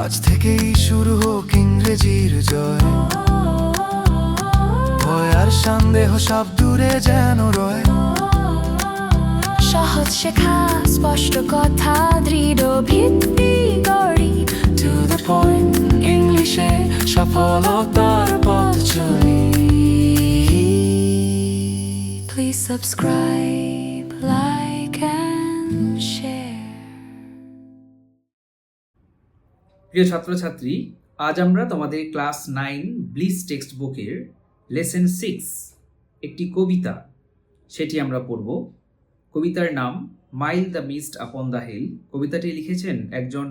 আজ থেকেই শুরু হোক ইংরেজির জয়, ভয় আর সন্দেহ সব দূরে যেন রয়। সহজ শেখা, স্পষ্ট কথা, দৃঢ় ভিত্তি গড়ি। টু দ্য পয়েন্ট ইংলিশে সফলতার পথ চলি। Please subscribe, like and share. প্রিয় ছাত্রছাত্রী, আজ আমরা তোমাদের ক্লাস 9 ব্লিস টেক্সট বুকের লেসন 6 একটি কবিতা সেটি আমরা পড়ব। কবিতার নাম mild the mist upon the hill. কবিতাটি লিখেছেন একজন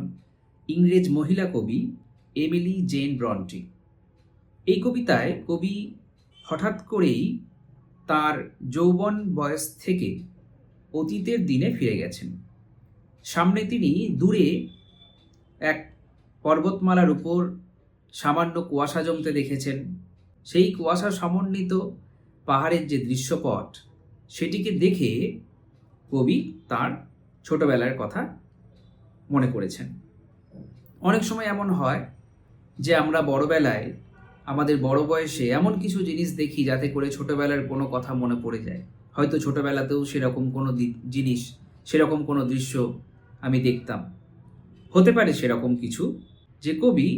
ইংরেজ মহিলা কবি এমিলি জেন ব্রন্টি। এই কবিতায় কবি হঠাৎ করেই তার যৌবন বয়স থেকে অতীতের দিনে ফিরে গেছেন। সামনে তিনি দূরে এক পর্বতমালার উপর সামান্য কুয়াশা জমতে দেখেছেন। সেই কুয়াশা সমন্বিত পাহাড়ের যে দৃশ্যপট, সেটিকে দেখে কবি তার ছোটবেলার কথা মনে করেছেন। অনেক সময় এমন হয় যে আমরা বড়বেলায় আমাদের বড় বয়সে এমন কিছু জিনিস দেখি যাতে করে ছোটবেলার কোনো কথা মনে পড়ে যায়। হয়তো ছোটবেলাতেও সেরকম কোনো জিনিস, সেরকম কোনো দৃশ্য আমি দেখতাম। হতে পারে সেরকম কিছু যে কবি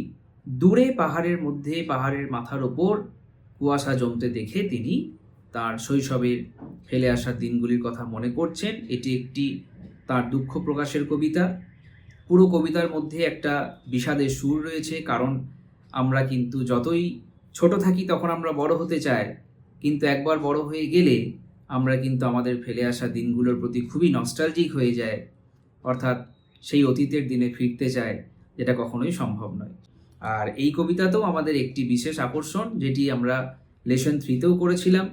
দূরে পাহাড়ের মধ্যে, পাহাড়ের মাথার ওপর কুয়াশা জমতে দেখে তিনি তার শৈশবের ফেলে আসা দিনগুলির কথা মনে করছেন। এটি একটি তার দুঃখ প্রকাশের কবিতা। পুরো কবিতার মধ্যে একটা বিষাদের সুর রয়েছে, কারণ আমরা কিন্তু যতই ছোট থাকি তখন আমরা বড় হতে চাই, কিন্তু একবার বড় হয়ে গেলে আমরা কিন্তু আমাদের ফেলে আসা দিনগুলোর প্রতি খুবই নস্টালজিক হয়ে যায়, অর্থাৎ সেই অতীতের দিনে ফিরতে চায়, যেটা কখনোই সম্ভব নয়। আর এই কবিতাতেও আমাদের একটি বিশেষ আকর্ষণ, যেটি আমরা লেসন 3তেও করেছিলাম।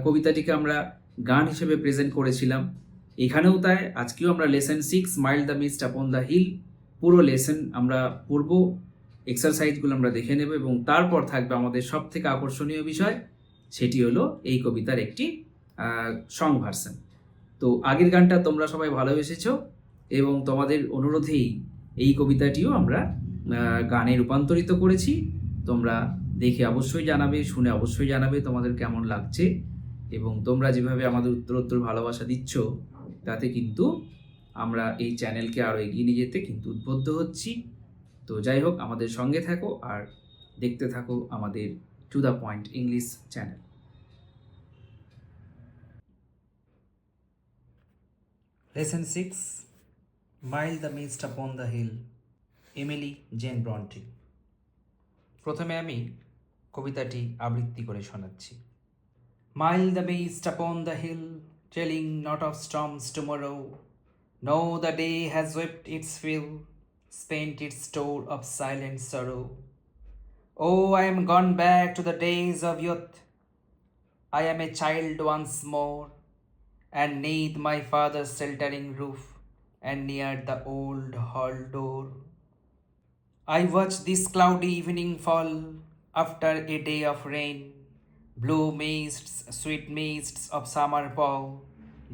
কবিতাটিকে আমরা গান হিসেবে প্রেজেন্ট করেছিলাম, এখানেও তাই। আজকেও আমরা lesson 6 mild the mist upon the hill পুরো লেসন আমরা পড়ব, এক্সারসাইজগুলো আমরা দেখে নেব এবং তারপর থাকবে আমাদের সব থেকে আকর্ষণীয় বিষয়, সেটি হলো এই কবিতার একটি সং ভার্সন। তো আগের গানটা তোমরা সবাই ভালোবেসেছো এবং তোমাদের অনুরোধেই এই কবিতাটিও আমরা গানে রূপান্তরিত করেছি। তোমরা দেখে অবশ্যই জানাবে, শুনে অবশ্যই জানাবে তোমাদের কেমন লাগছে, এবং তোমরা যেভাবে আমাদের উত্তরোত্তর ভালোবাসা দিচ্ছ তাতে কিন্তু আমরা এই চ্যানেলকে আরও এগিয়ে নিয়ে যেতে কিন্তু উদ্বুদ্ধ হচ্ছি। তো যাই হোক, আমাদের সঙ্গে থাকো আর দেখতে থাকো আমাদের to the point English channel. Lesson 6 mild the mist upon the hill, Emily Jane Bronte. প্রথমে আমি কবিতাটি আবৃত্তি করে শোনাচ্ছি। Mile the mist upon the hill, telling not of storms tomorrow. No, the day has wept its fill, spent its store of silent sorrow. Oh, I am gone back to the days of youth. I am a child once more, and neath my father's sheltering roof, and near the old hall door. I watch this cloudy evening fall after a day of rain. Blue mists, sweet mists of summer fall,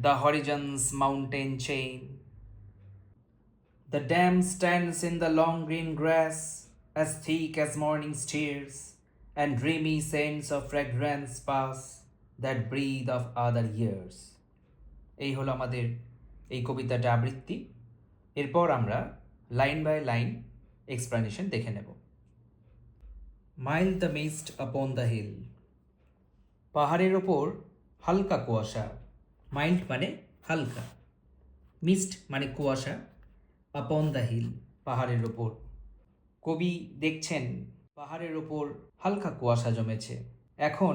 the horizon's mountain chain. The dam stands in the long green grass, as thick as morning's tears, and dreamy scents of fragrance pass, that breathe of other years. এই হলো আমাদের এই কবিতাটা আবৃত্তি। এরপর আমরা line by line explanation দেখে নেব। Mild the mist upon the hill. পাহাড়ের ওপর হালকা কুয়াশা। মাইল্ড মানে হালকা, মিস্ট মানে কুয়াশা, আপন দ্য হিল পাহাড়ের ওপর। কবি দেখছেন পাহাড়ের ওপর হালকা কুয়াশা জমেছে। এখন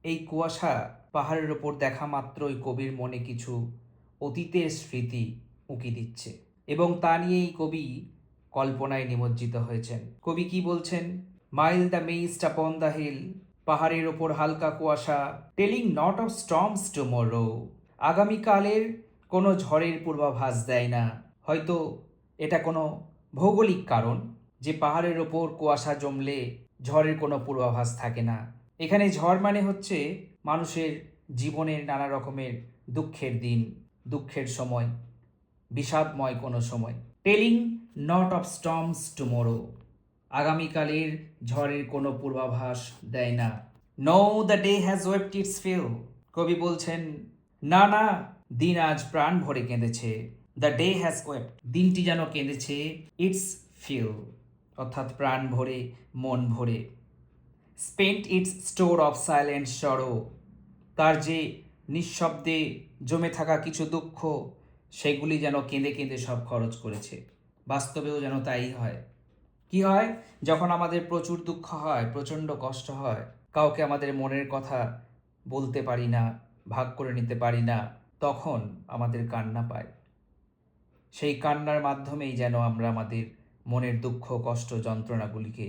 এই কুয়াশা পাহাড়ের ওপর দেখা মাত্রই কবির মনে কিছু অতীতের স্মৃতি উঁকি দিচ্ছে, এবং তা নিয়েই কবি কল্পনায় নিমজ্জিত হয়েছেন। কবি কি বলছেন? Mild the mist upon the hill, পাহাড়ের ওপর হালকা কুয়াশা, telling not of storms tomorrow, আগামীকালের কোনো ঝড়ের পূর্বাভাস দেয় না। হয়তো এটা কোনো ভৌগোলিক কারণ যে পাহাড়ের ওপর কুয়াশা জমলে ঝড়ের কোনো পূর্বাভাস থাকে না। এখানে ঝড় মানে হচ্ছে মানুষের জীবনের নানা রকমের দুঃখের দিন, দুঃখের সময়, বিষাদময় কোনো সময়। Telling not of storms tomorrow, আগামীকালের ঝড়ের কোনো পূর্বাভাস দেয় না। No the day has wept its fill, কবি বলছেন না না, দিন আজ প্রাণ ভরে কেঁদেছে। দ্য ডে হ্যাজ ওয়েপ্ট, দিনটি যেন কেঁদেছে, ইটস ফিল অর্থাৎ প্রাণ ভরে, মন ভরে। Spent it's store of silent সরো, তার যে নিঃশব্দে জমে থাকা কিছু দুঃখ সেগুলি যেন কেঁদে কেঁদে সব খরচ করেছে। বাস্তবেও যেন তাই হয়। কি হয়, যখন আমাদের প্রচুর দুঃখ হয়, প্রচণ্ড কষ্ট হয়, কাউকে আমাদের মনের কথা বলতে পারি না, ভাগ করে নিতে পারি না, তখন আমাদের কান্না পায়। সেই কান্নার মাধ্যমেই যেন আমরা আমাদের মনের দুঃখ, কষ্ট, যন্ত্রণাগুলিকে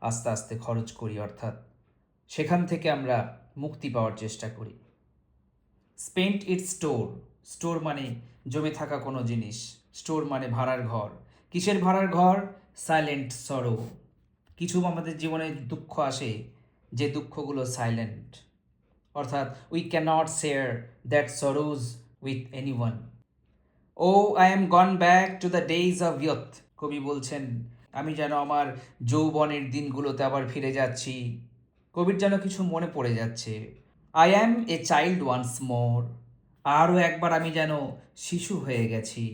আস্তে আস্তে খরচ করি, অর্থাৎ সেখান থেকে আমরা মুক্তি পাওয়ার চেষ্টা করি। স্পেন্ট ইটস স্টোর, স্টোর মানে জমে থাকা কোনো জিনিস, স্টোর মানে ভাড়ার ঘর। কিসের ভাড়ার ঘর? সাইলেন্ট সরো, কিছু আমাদের জীবনে দুঃখ আসে যে দুঃখগুলো সাইলেন্ট, অর্থাৎ we can't share that sorrow with anyone. Oh I am gone back to the days of youth, কবি বলছেন আমি যেন আমার যৌবনের দিনগুলোতে আবার ফিরে যাচ্ছি। কবির যেন কিছু মনে পড়ে যাচ্ছে। I am a child once more, আরও একবার আমি যেন শিশু হয়ে গেছি।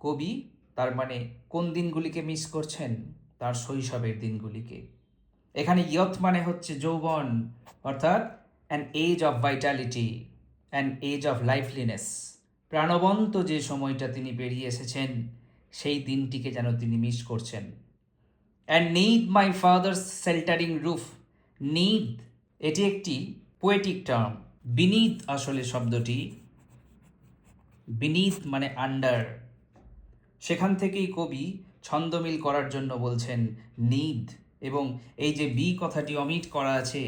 কবি তার মানে কোন দিনগুলিকে মিস করছেন? তার শৈশবের দিনগুলিকে। এখানে ইয়থ মানে হচ্ছে যৌবন, অর্থাৎ an age of vitality, an age of liveliness. প্রাণবন্ত যে সময়টা তিনি পেরিয়ে এসেছেন সেই দিনটিকে যেন তিনি মিস করছেন। And need my father's sheltering roof, need এটি একটি পোয়েটিক টার্ম। বিনিথ আসলে শব্দটি, বিনিথ মানে আন্ডার, সেখান থেকেই কবি ছন্দমিল করার জন্য বলছেন নিড, এবং এই যে বি কথাটি অমিট করা আছে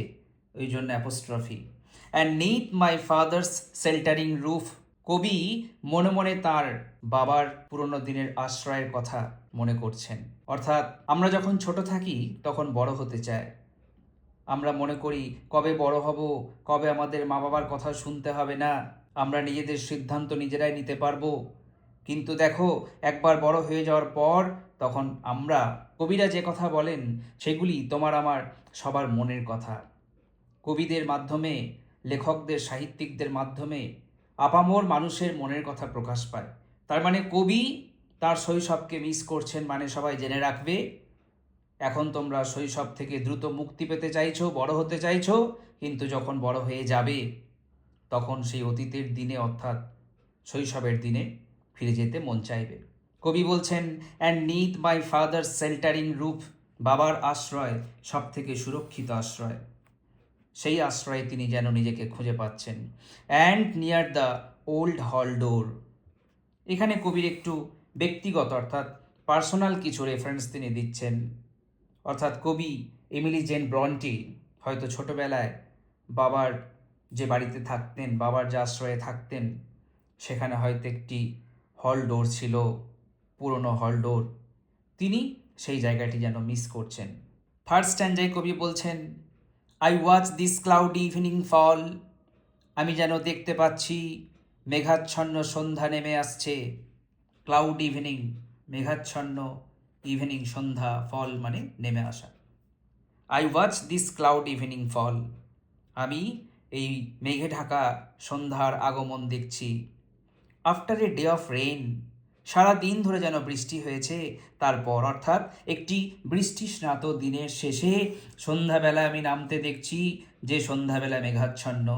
ওই জন্য apostrophe. And need my father's sheltering roof, কবি মনে মনে তার বাবার পুরনো দিনের আশ্রয়ের কথা মনে করছেন। অর্থাৎ আমরা যখন ছোট থাকি তখন বড় হতে চাই, আমরা মনে করি কবে বড় হব, কবে আমাদের মা বাবার কথা শুনতে হবে না, আমরা নিজেদের সিদ্ধান্ত নিজেরাই নিতে পারবো। কিন্তু দেখো একবার বড় হয়ে যাওয়ার পর তখন আমরা, কবিরা যে কথা বলেন সেগুলি তোমার আমার সবার মনের কথা। কবিদের মাধ্যমে, লেখকদের, সাহিত্যিকদের মাধ্যমে আপামর মানুষের মনের কথা প্রকাশ পায়। তার মানে কবি তার শৈশবকে মিস করছেন, মানে সবাই জেনে রাখবে এখন তোমরা শৈশব থেকে দ্রুত মুক্তি পেতে চাইছো, বড় হতে চাইছো, কিন্তু যখন বড় হয়ে যাবে তখন সেই অতীতের দিনে অর্থাৎ শৈশবের দিনে ফিরে যেতে মন চাইবে। কবি বলছেন and need my father sheltering roof, বাবার আশ্রয় সব থেকে সুরক্ষিত আশ্রয়, সেই আশ্রয়ে তিনি যেন নিজেকে খুঁজে পাচ্ছেন। অ্যান্ড নিয়ার দ্য ওল্ড হল ডোর, এখানে কবির একটু ব্যক্তিগত অর্থাৎ পার্সোনাল কিছু রেফারেন্স তিনি দিচ্ছেন। অর্থাৎ কবি এমিলি জেন ব্রন্টি হয়তো ছোটবেলায় বাবার যে বাড়িতে থাকতেন, বাবার যে আশ্রয়ে থাকতেন, সেখানে হয়তো একটি হল ডোর ছিল, পুরনো হল ডোর, তিনি সেই জায়গাটি যেন মিস করছেন। থার্ড স্ট্যান্ডায় কবি বলছেন I watch this cloudy evening fall, আমি যেন দেখতে পাচ্ছি মেঘাচ্ছন্ন সন্ধ্যা নেমে আসছে। ক্লাউড ইভিনিং, মেঘাচ্ছন্ন, ইভিনিং সন্ধ্যা, ফল মানে নেমে আসা। I watch this cloud evening fall, আমি এই মেঘে ঢাকা সন্ধ্যার আগমন দেখছি। After a day of rain, সারা দিন ধরে যেন বৃষ্টি হয়েছে, তারপর অর্থাৎ একটি বৃষ্টিস্নাত দিনের শেষে সন্ধ্যাবেলা আমি নামতে দেখছি, যে সন্ধ্যাবেলা মেঘাচ্ছন্ন।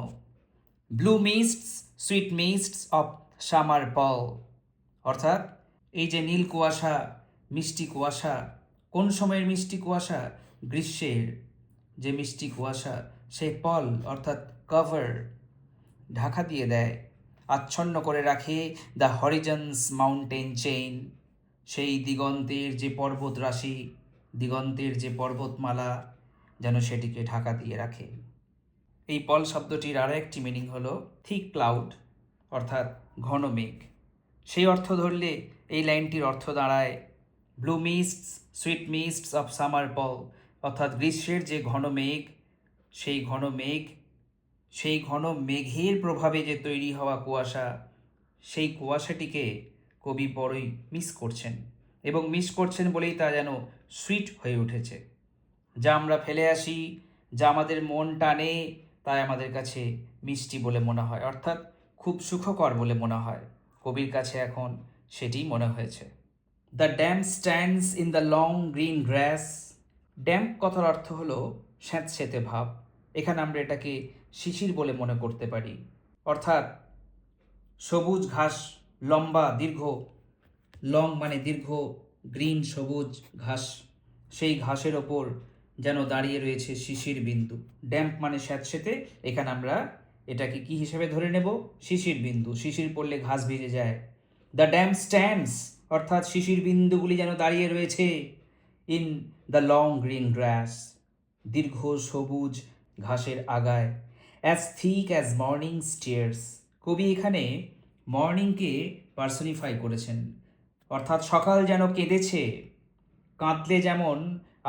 ব্লু মিস্টস, সুইট মিস্টস অফ সামার পল, অর্থাৎ এই যে নীল কুয়াশা, মিষ্টি কুয়াশা, কোন সময়ের মিষ্টি কুয়াশা? গ্রীষ্মের যে মিষ্টি কুয়াশা, সেই পল অর্থাৎ কভার, ঢাকা দিয়ে দেয়, আচ্ছন্ন করে রাখে দ্য হরিজন্স মাউন্টেন চেইন, সেই দিগন্তের যে পর্বত রাশি, দিগন্তের যে পর্বতমালা যেন সেটিকে ঢাকা দিয়ে রাখে। এই পল শব্দটির আরও একটি মিনিং হলো থিক ক্লাউড, অর্থাৎ ঘন মেঘ। সেই অর্থ ধরলে এই লাইনটির অর্থ দাঁড়ায় ব্লু মিস্টস, সুইট মিস্টস অফ সামার পল, অর্থাৎ গ্রীষ্মের যে ঘন মেঘ, সেই ঘন মেঘ, সেই ঘন মেঘের প্রভাবে যে তৈরি হওয়া কুয়াশা, সেই কুয়াশাটিকে কবি বড়ই মিস করছেন। এবং মিস করছেন বলেই তা যেন সুইট হয়ে উঠেছে। যা আমরা ফেলে আসি, যা আমাদের মন টানে, তাই আমাদের কাছে মিষ্টি বলে মনে হয়, অর্থাৎ খুব সুখকর বলে মনে হয়। কবির কাছে এখন সেটিই মনে হয়েছে। The damp stands in the long green glass. Damp কথার অর্থ হলো স্যাঁতসেঁতে ভাব। এখানে আমরা এটাকে শিশির বলে মনে করতে পারি, অর্থাৎ সবুজ ঘাস, লম্বা দীর্ঘ, লং মানে দীর্ঘ, গ্রিন সবুজ ঘাস, সেই ঘাসের ওপর যেন দাঁড়িয়ে রয়েছে শিশির বিন্দু। ড্যাম্প মানে স্যাঁতসেঁতে, এখানে আমরা এটাকে কি হিসেবে ধরে নেব? শিশির বিন্দু। শিশির পড়লে ঘাস ভিজে যায়। দ্য ড্যাম্প স্ট্যান্ডস অর্থাৎ শিশির বিন্দুগুলি যেন দাঁড়িয়ে রয়েছে ইন দ্য লং গ্রিন গ্রাস, দীর্ঘ সবুজ ঘাসের আগায়। As thick as morning stares. কবি এখানে মর্নিংকে পার্সনিফাই করেছেন, অর্থাৎ সকাল যেন কেঁদেছে। কাঁদলে যেমন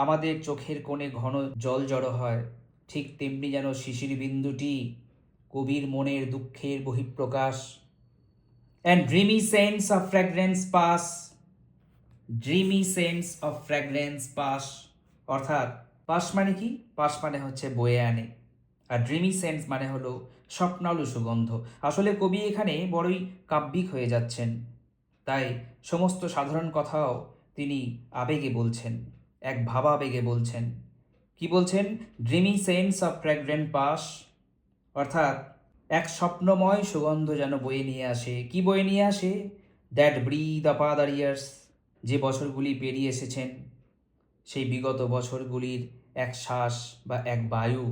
আমাদের চোখের কোণে ঘন জল জড়ো হয়, ঠিক তেমনি যেন শিশির বিন্দুটি কবির মনের দুঃখের বহিঃপ্রকাশ। And dreamy sense of fragrance pass. Dreamy sense of fragrance pass, অর্থাৎ পাস মানে কি? পাস মানে হচ্ছে বয়ে আনে, আর ড্রিমি সেন্স মানে হলো স্বপ্নালু সুগন্ধ। আসলে কবি এখানে বড়ই কাব্যিক হয়ে যাচ্ছেন, তাই সমস্ত সাধারণ কথাও তিনি আবেগে বলছেন, এক ভাবাবেগে বলছেন। কি বলছেন? ড্রিমি সেন্স অফ ফ্র্যাগ্রেন্ট পাস, অর্থাৎ এক স্বপ্নময় সুগন্ধ যেন বয়ে নিয়ে আসে। কি বয়ে নিয়ে আসে? That breathe of other years. যে বছরগুলি পেরিয়ে এসেছেন, সেই বিগত বছরগুলির এক শ্বাস বা এক বায়ু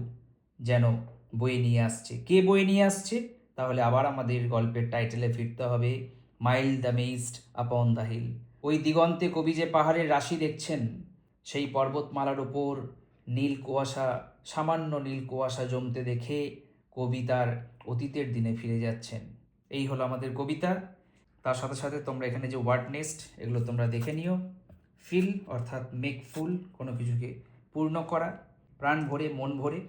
যেন বয়ে নিয়ে আসছে। কে বয়ে নিয়ে আসছে? তাহলে আবার আমাদের গল্পের টাইটেলে ফিরতে হবে, mild the mist upon the hill. ওই দিগন্তে কবি যে পাহাড়ের রাশি দেখছেন, সেই পর্বতমালার ওপর নীল কুয়াশা, সামান্য নীল কুয়াশা জমতে দেখে কবি তার অতীতের দিনে ফিরে যাচ্ছেন। এই হলো আমাদের কবিতা। তার সাথে সাথে তোমরা এখানে যে ওয়ার্ড নেস্ট, এগুলো তোমরা দেখে নিও। ফিল অর্থাৎ মেক ফুল, কোনো কিছুকে পূর্ণ করা, প্রাণ ভরে, মন ভরে।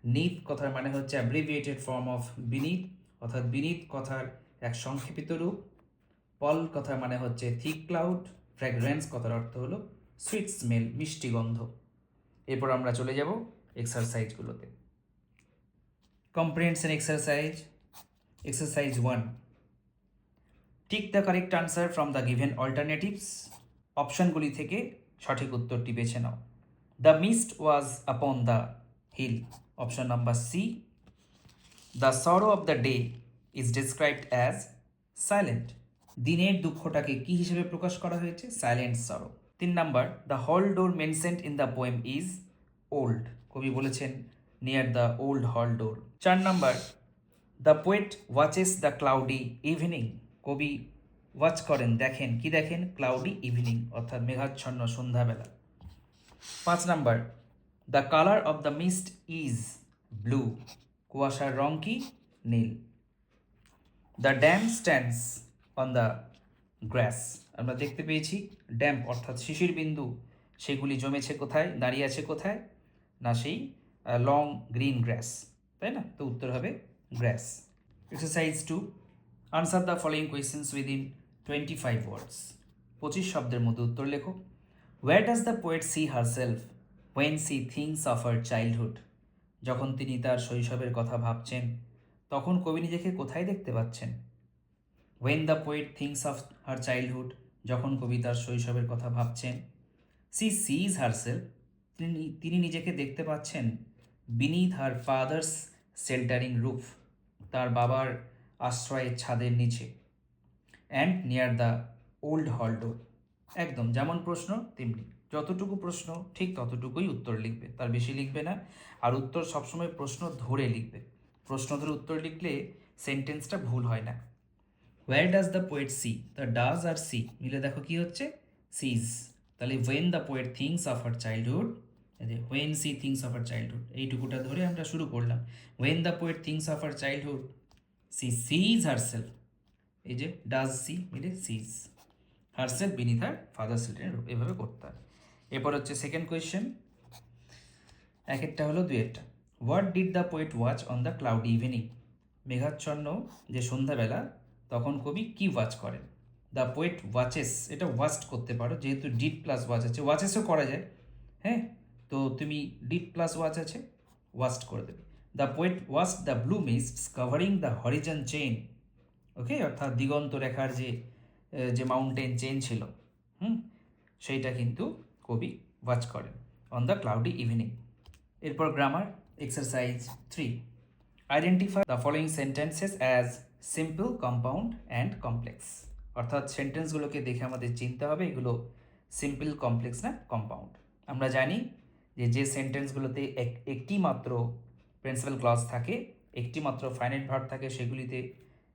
নিথ কথার মানে হচ্ছে অ্যাব্রিভিয়েটেড ফর্ম অফ বিনীত, অর্থাৎ বিনীত কথার এক সংক্ষেপিত রূপ। পল কথার মানে হচ্ছে থিক ক্লাউড। ফ্র্যাগ্রেন্স কথার অর্থ হলো সুইট স্মেল, মিষ্টি গন্ধ। এরপর আমরা চলে যাব এক্সারসাইজগুলোতে। Comprehension exercise. Exercise 1, tick the correct answer from the given alternatives. অপশনগুলি থেকে সঠিক উত্তরটি বেছে নাও। The mist was upon the hill, option number C. The sorrow of the day is described as silent. দিনের দুঃখটাকে কি হিসেবে প্রকাশ করা হয়েছে? সাইলেন্ট সরো। 3 number, the hall door mentioned in the poem is old. কবি বলেছেন নিয়ার দ্য ওল্ড হল ডোর। 4 number, the poet watches the cloudy evening. কবি ওয়াচ করেন, দেখেন, কি দেখেন? ক্লাউডি ইভিনিং, অর্থাৎ মেঘাচ্ছন্ন সন্ধ্যাবেলা। 5 number, the colour of the mist is blue. কুয়াশার রং কি? নীল। The damp stands on the grass. আমরা দেখতে পেয়েছি ড্যাম্প অর্থাৎ শিশির বিন্দু, সেগুলি জমেছে কোথায়, দাঁড়িয়ে আছে কোথায়? না সেই লং গ্রিন গ্রাস, তাই না? তো উত্তর হবে grass. Exercise 2, answer the following questions within 25 words. 25 শব্দের মধ্যে উত্তর লেখো। Where does the poet see herself when she thinks of her childhood. যখন তিনি তার শৈশবের কথা ভাবছেন, তখন কবি নিজেকে কোথায় দেখতে পাচ্ছেন? When the poet thinks of her childhood, যখন কবি তার শৈশবের কথা ভাবছেন। সি সিজ হারসেলফ, তিনি নিজেকে দেখতে পাচ্ছেন beneath her father's sheltering roof, তার বাবার আশ্রয়ের ছাদের নিচে। অ্যান্ড নিয়ার দ্য ওল্ড হল ডোর। একদম যেমন প্রশ্ন তেমনি, যতটুকু প্রশ্ন ঠিক ততটুকুই উত্তর লিখবে, তার বেশি লিখবে না। আর উত্তর সবসময় প্রশ্ন ধরে লিখবে, প্রশ্ন ধরে উত্তর লিখলে সেন্টেন্সটা ভুল হয় না। Where does the poet see, the does আর সি মিলে দেখো কি হচ্ছে? সিজ। তাহলে when the poet thinks of her childhood, when she thinks of her childhood, এইটুকুটা ধরে আমরা শুরু করলাম। When the poet thinks of her childhood, she sees herself, এই যে ডাজ সি মিলে sees herself beneath her father sheltering roof, এভাবে করতে হবে। এরপর হচ্ছে সেকেন্ড কোয়েশ্চেন, এক একটা হলো দুই একটা। What did the poet watch on the cloudy evening. মেঘাচ্ছন্ন যে সন্ধ্যাবেলা, তখন কবি কি ওয়াচ করেন? দ্য পোয়েট ওয়াচেস, এটা ওয়াচড করতে পারো, যেহেতু ডিড প্লাস ওয়াচ আছে, ওয়াচেসও করা যায়, হ্যাঁ, তো তুমি ডিড প্লাস ওয়াচ আছে, ওয়াচড করে দেবে। The poet watched the blue mists covering the horizon chain, okay, অর্থাৎ দিগন্ত রেখার যে মাউন্টেন চেইন ছিল, সেইটা কিন্তু কবি ওয়াচ করেন অন দ্য ক্লাউডি ইভিনিং। এরপর grammar exercise 3, identify the following sentences as simple, compound and complex. অর্থাৎ সেন্টেন্সগুলোকে দেখে আমাদের চিনতে হবে এগুলো সিম্পল, কমপ্লেক্স না কম্পাউন্ড। আমরা জানি যে সেন্টেন্সগুলোতে একটি মাত্র প্রিন্সিপাল ক্লজ থাকে, একটি মাত্র ফাইনাইট ভার্ব থাকে, সেগুলিতে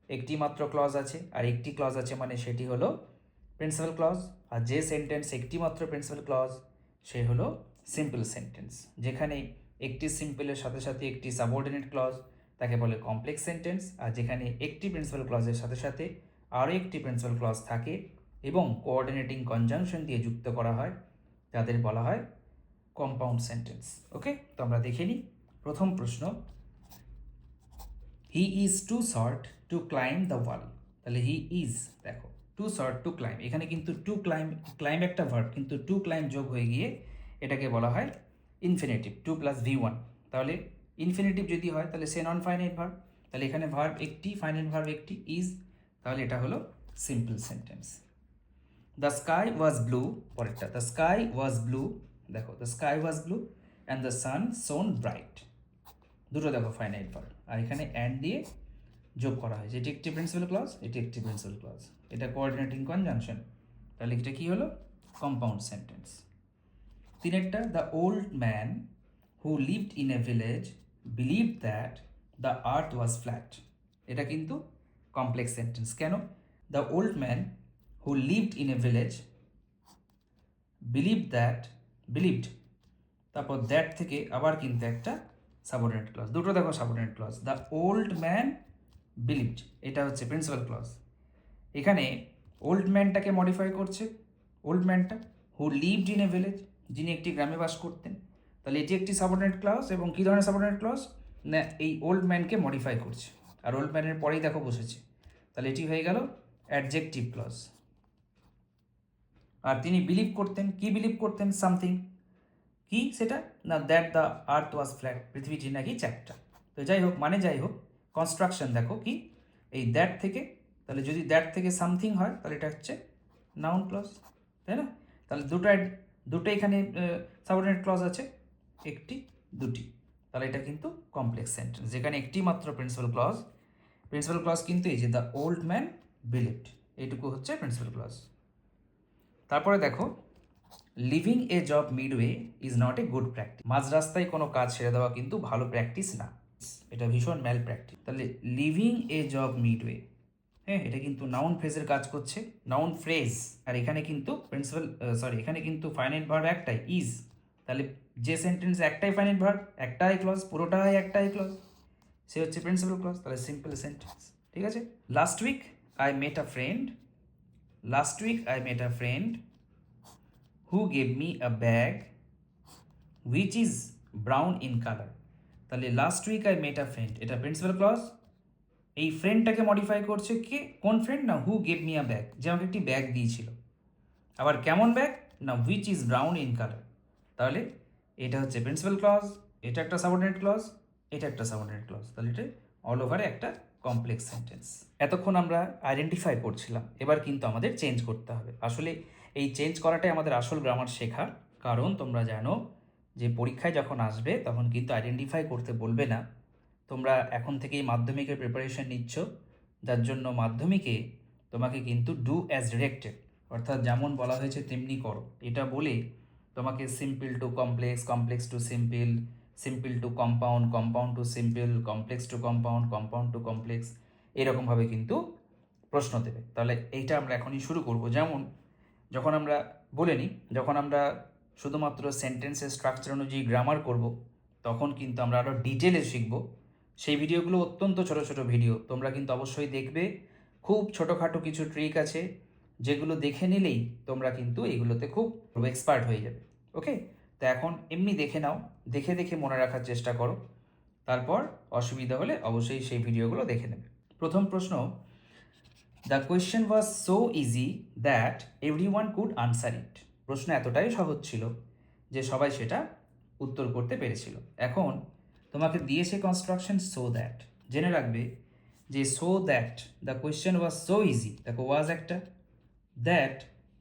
একটি মাত্র ক্লজ আছে, আর একটি ক্লজ আছে মানে সেটি হলো প্রিন্সিপাল ক্লজ। আর যে সেন্টেন্স একটি মাত্র প্রিন্সিপাল ক্লজ সে হলো সিম্পল সেন্টেন্স। যেখানে একটি সিম্পলের সাথে সাথে একটি সাবঅর্ডিনেট ক্লজ তাকে বলে কমপ্লেক্স সেন্টেন্স, আর যেখানে একটি প্রিন্সিপাল ক্লজের সাথে সাথে আরও একটি প্রিন্সিপাল ক্লজ থাকে এবং কোঅর্ডিনেটিং কনজাংশন দিয়ে যুক্ত করা হয় তাদের বলা হয় কম্পাউন্ড সেন্টেন্স। ওকে, তো আমরা দেখে নিই। প্রথম প্রশ্ন, he is too short to climb the wall. তাহলে হি ইজ, দেখো টু শর্ট টু ক্লাইম্ব, এখানে কিন্তু টু ক্লাইম্ব একটা ভার্ব, কিন্তু টু ক্লাইম্ব যোগ হয়ে গিয়ে এটাকে বলা হয় ইনফিনিটিভ, 2 + V1। তাহলে ইনফিনিটিভ যদি হয় তাহলে সে নন ফাইনাইট ভার্ব, তাহলে এখানে ভার্ব একটি, ফাইনাইট ভার্ব একটি, ইজ, তাহলে এটা হলো simple sentence. The sky was blue, পরেরটা দ্য স্কাই ওয়াজ ব্লু, দেখো the sky was blue and the sun শোন ব্রাইট, দুটো দেখো ফাইনাইট ভার্ব, আর এখানে অ্যান্ড দিয়ে যোগ করা হয়েছে, এটি একটি প্রিন্সিপাল ক্লজ, এটি একটি প্রিন্সিপাল ক্লজ, এটা কোঅর্ডিনেটিং কনজাংশন, তাহলে এটা কি হলো কম্পাউন্ড সেন্টেন্স। তিনেরটা, the old man who lived in a village believe that the earth was flat, এটা কিন্তু কমপ্লেক্স সেন্টেন্স। কেন? The old man who lived in a village believed, তারপর দ্যাট থেকে আবার কিন্তু একটা সাবঅর্ডিনেট ক্লজ, দুটো দেখো subordinate clause. The old man believed, এটা হচ্ছে প্রিন্সিপাল ক্লজ। এখানে ওল্ড ম্যানটাকে মডিফাই করছে, old ম্যানটা who lived in a village, যিনি একটি গ্রামে বাস করতেন, তাহলে এটি একটি সাবঅর্ডিনেট ক্লজ। এবং কী ধরনের সাবঅর্ডিনেট ক্লজ না, এই ওল্ড ম্যানকে মডিফাই করছে, আর ওল্ড ম্যানের পরেই দেখো বসেছে, তাহলে এটি হয়ে গেল অ্যাডজেক্টিভ ক্লজ। আর তিনি বিলিভ করতেন, কি বিলিভ করতেন? সামথিং, কি সেটা না, that the earth was flat, পৃথিবীটি নাকি চ্যাপ্টা। তো যাই হোক, মানে যাই হোক, কনস্ট্রাকশন দেখো কি এই দ্যাট থেকে, তাহলে যদি দ্যাট থেকে সামথিং হয় তাহলে এটা হচ্ছে নাউন ক্লজ, তাই না? তাহলে দুটো এখানে সাবঅর্ডিনেট ক্লজ আছে, একটি দুটি, তাহলে এটা কিন্তু কমপ্লেক্স সেন্টেন্স, যেখানে একটি মাত্র প্রিন্সিপাল ক্লজ কিন্তু এই যে দ্য ওল্ড ম্যান বিলিভড, এইটুকু হচ্ছে প্রিন্সিপাল ক্লজ। তারপরে দেখো, leaving a job midway is not a good practice, মাঝ রাস্তায় কোনো কাজ ছেড়ে দেওয়া কিন্তু ভালো প্র্যাকটিস না, এটা ভীষণ ম্যাল প্র্যাকটিস। তাহলে লিভিং এ জব মিডওয়ে, হ্যাঁ, এটা কিন্তু নাউন ফ্রেজের কাজ করছে, নাউন ফ্রেজ, আর এখানে কিন্তু এখানে কিন্তু ফাইনাইট ভার্ব একটাই, ইজ, তাহলে যে সেন্টেন্স একটাই ফাইনাইট ভার্ব, একটাই ক্লজ, পুরোটাই একটাই ক্লজ, সে হচ্ছে প্রিন্সিপাল ক্লজ, তাহলে সিম্পল সেন্টেন্স। ঠিক আছে। Last week I met a friend who gave me a bag which is brown in color, তাহলে last week I met a friend, এটা প্রিন্সিপাল ক্লজ, এই ফ্রেন্ডটাকে মডিফাই করছে কে, কোন ফ্রেন্ড না, who gave me a bag, যে আমাকে একটি ব্যাগ দিয়েছিল, আবার কেমন ব্যাগ না, which is brown in colour, তাহলে এটা হচ্ছে প্রিন্সিপাল ক্লজ, এটা একটা সাবঅর্ডিনেট ক্লজ, এটা একটা সাবঅর্ডিনেট ক্লজ, তাহলে এটা অল ওভারে একটা কমপ্লেক্স সেন্টেন্স। এতক্ষণ আমরা আইডেন্টিফাই করছিলাম, এবার কিন্তু আমাদের চেঞ্জ করতে হবে। আসলে এই চেঞ্জ করাটাই আমাদের আসল গ্রামার শেখা, কারণ তোমরা জানো যে পরীক্ষায় যখন আসবে তখন কিন্তু আইডেন্টিফাই করতে বলবে না। তোমরা এখন থেকেই মাধ্যমিকের প্রিপারেশন নিচ্ছ, যার জন্য মাধ্যমিকে তোমাকে কিন্তু ডু অ্যাজ ডিরেক্টেড, অর্থাৎ যেমন বলা হয়েছে তেমনি করো, এটা বলে তোমাকে simple to complex, complex to simple, simple to compound, compound to simple, complex to compound, compound to complex, এরকমভাবে কিন্তু প্রশ্ন দেবে। তাহলে এইটা আমরা এখনই শুরু করব। যেমন যখন আমরা শুধুমাত্র সেন্টেন্সের স্ট্রাকচার অনুযায়ী গ্রামার করব, তখন কিন্তু আমরা আরও ডিটেলে শিখব। সেই ভিডিওগুলো অত্যন্ত ছোট ছোট ভিডিও, তোমরা কিন্তু অবশ্যই দেখবে। খুব ছোটোখাটো কিছু ট্রিক আছে যেগুলো দেখে নিলেই তোমরা কিন্তু এগুলোতে খুব এক্সপার্ট হয়ে যাবে। ওকে, তো এখন এমনি দেখে নাও, দেখে দেখে মনে রাখার চেষ্টা করো, তারপর অসুবিধা হলে অবশ্যই সেই ভিডিওগুলো দেখে নেবে। প্রথম প্রশ্ন, the question was so easy that every one could answer ইট। প্রশ্ন এতটাই সহজ ছিল যে সবাই সেটা উত্তর করতে পেরেছিল। এখন তোমাকে দিয়েছে কনস্ট্রাকশন সো দ্যাট। জেনে রাখবে যে so that the question was so easy, দেখো ওয়াজ একটা, that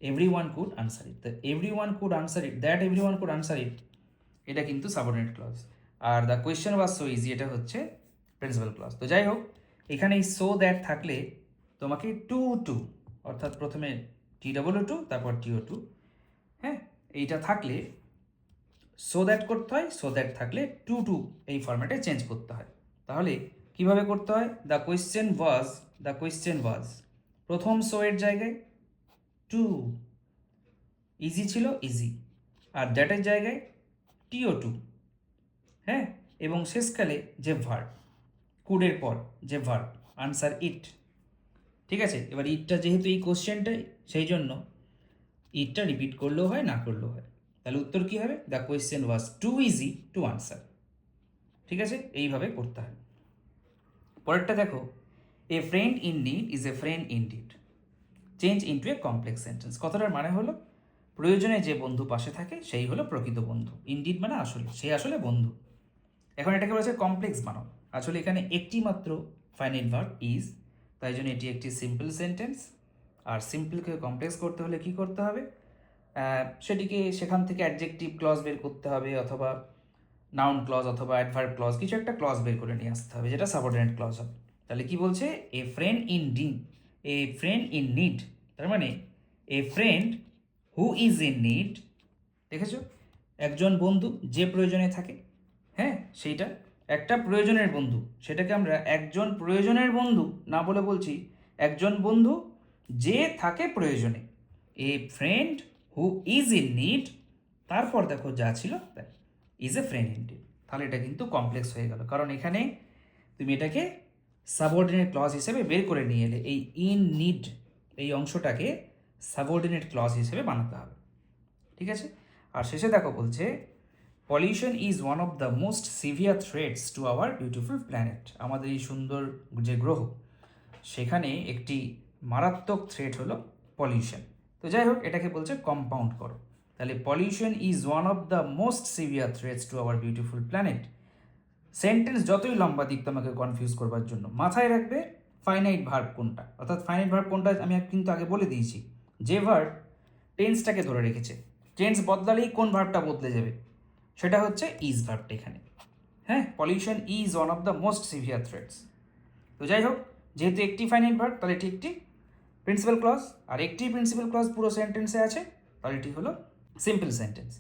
every one could answer it. The every one could answer it, that every one could answer it, এটা কিন্তু সাবঅর্ডিনেট ক্লজ। আর the question was so easy এটা হচ্ছে principal clause. তো যাই হোক, এখানে এই সো দ্যাট থাকলে তোমাকে টু টু, অর্থাৎ প্রথমে TOO2 তারপর TO2, হ্যাঁ, এইটা থাকলে সো দ্যাট করতে হয়, সো দ্যাট থাকলে টু টু এই ফরম্যাটে চেঞ্জ করতে হয়। তাহলে কিভাবে করতে হয়? দ্য কোয়েশ্চেন ওয়াজ, প্রথম সো এর জায়গায় টু, ইজি ছিল ইজি, আর দ্যাটের জায়গায় TO2, হ্যাঁ, এবং শেষকালে যে ভার্ব, কুডের পর যে ভার্ব, আনসার ইট। ঠিক আছে, এবার ইটটা যেহেতু এই কোশ্চেনটাই, সেই জন্য ইটটা রিপিট করলেও হয় না করলেও হয়। তাহলে উত্তর কী হবে? The question was too easy to answer. ঠিক আছে, এইভাবে করতে হয়। পরেরটা দেখো, a friend in need is a friend in deed, change into a complex sentence. কথাটার মানে হলো প্রয়োজনে যে বন্ধু পাশে থাকে সেই হলো প্রকৃত বন্ধু। ইনডিড মানে আসলে, সে আসলে বন্ধু। এখন এটাকে বলেছে কমপ্লেক্স বানাও। আসলে এখানে একটি মাত্র ফাইনাইট ভার্ব ইজ, তাই জন্য এটি একটি সিম্পল সেন্টেন্স। আর সিম্পলকে কমপ্লেক্স করতে হলে কি করতে হবে? সেটিকে সেখান থেকে অ্যাডজেক্টিভ ক্লজ বের করতে হবে, অথবা নাউন ক্লজ অথবা অ্যাডভার্ব ক্লজ, কিছু একটা ক্লজ বের করে নিয়ে আসতে হবে, যেটা সাবঅর্ডিনেট ক্লজ হবে। তাহলে কি বলছে? এ ফ্রেন্ড ইন নিড, তার মানে a friend who is in need, দেখেছো, একজন বন্ধু যে প্রয়োজনে থাকে, হ্যাঁ, সেইটা একটা প্রয়োজনের বন্ধু, সেটাকে আমরা একজন প্রয়োজনের বন্ধু না বলে বলছি একজন বন্ধু যে থাকে প্রয়োজনে। A friend who is in need, তারপর দেখো যা ছিল is a friend in need. তাহলে এটা কিন্তু কমপ্লেক্স হয়ে গেল, কারণ এখানে তুমি এটাকে সাবঅর্ডিনেট ক্লজ হিসেবে বের করে নিয়ে এলে। এই ইন নিড এই অংশটাকে সাবঅর্ডিনেট ক্লজ হিসেবে বানাতে হবে। ঠিক আছে, আর শেষে দেখো বলছে pollution is one of the most severe threats to our beautiful planet. আমাদের এই সুন্দর যে গ্রহ, সেখানে একটি মারাত্মক থ্রেট হলো পলিউশন। তো যাই হোক, এটাকে বলছে কম্পাউন্ড করো। তাহলে pollution is one of the most severe threats to our beautiful planet. Sentence যতই লম্বা দিক তোমাকে কনফিউজ করবার জন্য মাথায় রাখবে ফাইনাইট ভার্ব কোনটা, অর্থাৎ ফাইনাইট ভার্ব কোনটা আমি কিন্তু আগে বলে দিয়েছি। যে ভার্ব টেন্সটাকে ধরে রেখেছে, টেন্স বদলালেই কোন ভার্বটা বদলে যাবে, সেটা হচ্ছে ইজ ভার্বটা এখানে। হ্যাঁ, pollution is one of the most severe threats. তো যাই হোক, যেহেতু একটি ফাইনাইট ভার্ব, তাহলে এটি একটি প্রিন্সিপাল ক্লজ, আর একটি প্রিন্সিপাল ক্লজ পুরো সেন্টেন্সে আছে, তাহলে এটি হলো সিম্পল সেন্টেন্স।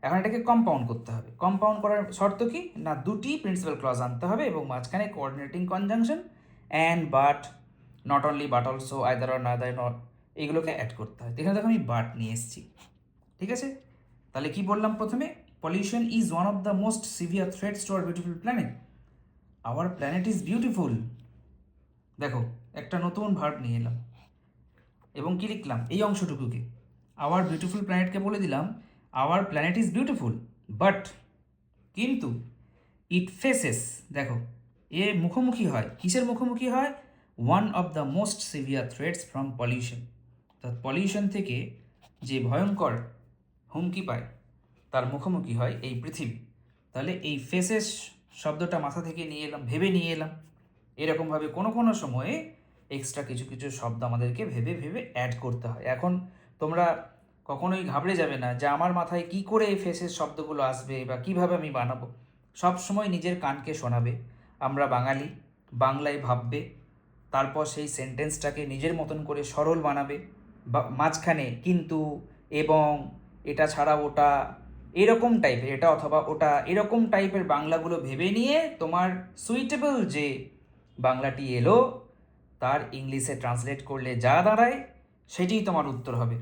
এখন এটাকে কম্পাউন্ড করতে হবে। কম্পাউন্ড করার শর্ত কি না, দুটি প্রিন্সিপাল ক্লজ আনতে হবে এবং মাঝখানে coordinating conjunction and but, not only but also, either or another not, এইগুলোকে অ্যাড করতে হয়। এখানে দেখো আমি বাট নিয়ে এসেছি। ঠিক আছে, তাহলে কি বললাম প্রথমে? Pollution is one of the most severe threats to our beautiful planet. Our planet is beautiful. দেখো, একটা নতুন ভার্ব নিয়ে এলাম এবং কি লিখলাম এই অংশটুকুকে, আওয়ার বিউটিফুল প্ল্যানেটকে বলে দিলাম our planet is beautiful, but কিন্তু ইট ফেসেস, দেখো এ মুখোমুখি হয়, কিসের মুখোমুখি হয়? One of the most severe threats from pollution. অর্থাৎ পলিউশন থেকে যে ভয়ঙ্কর হুমকি পায় তার মুখোমুখি হয় এই পৃথিবী। তাহলে এই ফেসেস শব্দটা মাথা থেকে নিয়ে এলাম, ভেবে নিয়ে এলাম। এরকমভাবে কোনো কোনো সময়ে এক্সট্রা কিছু কিছু শব্দ আমাদেরকে ভেবে ভেবে অ্যাড করতে হয়। এখন তোমরা কখনোই ঘাবড়ে যাবে না যে আমার মাথায় কি করে এই ফেসেস শব্দগুলো আসবে বা কিভাবে আমি বানাবো। সব সময় নিজের কানকে শোনাবে। আমরা বাঙালি, বাংলায় ভাববে, তারপর সেই সেন্টেন্সটাকে নিজের মতন করে সরল বানাবে, বা মাঝখানে কিন্তু, এবং, এটা ছাড়া ওটা, এরকম টাইপের, এটা অথবা ওটা, এরকম টাইপের বাংলাগুলো ভেবে নিয়ে তোমার সুইটেবল যে বাংলাটি এলো তার ইংলিশে ট্রান্সলেট করলে যা দাঁড়ায় সেটিই তোমার উত্তর হবে।